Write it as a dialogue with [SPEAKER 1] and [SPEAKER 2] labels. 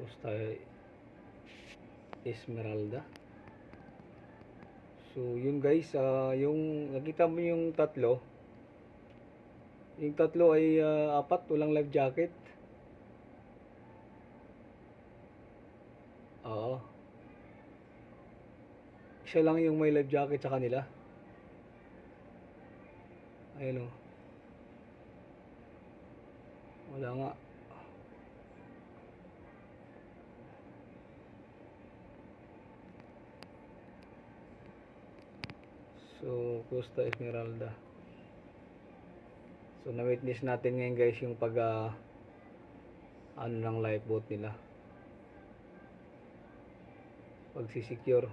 [SPEAKER 1] Costa Esmeralda. So yun guys, yung nakita mo yung tatlo ay apat, walang life jacket. Oo, isa lang yung may life jacket sa kanila. Ayun o, wala nga. So Costa Esmeralda. So na-witness natin ngayon guys yung pag ano ng lifeboat nila, pagsisecure.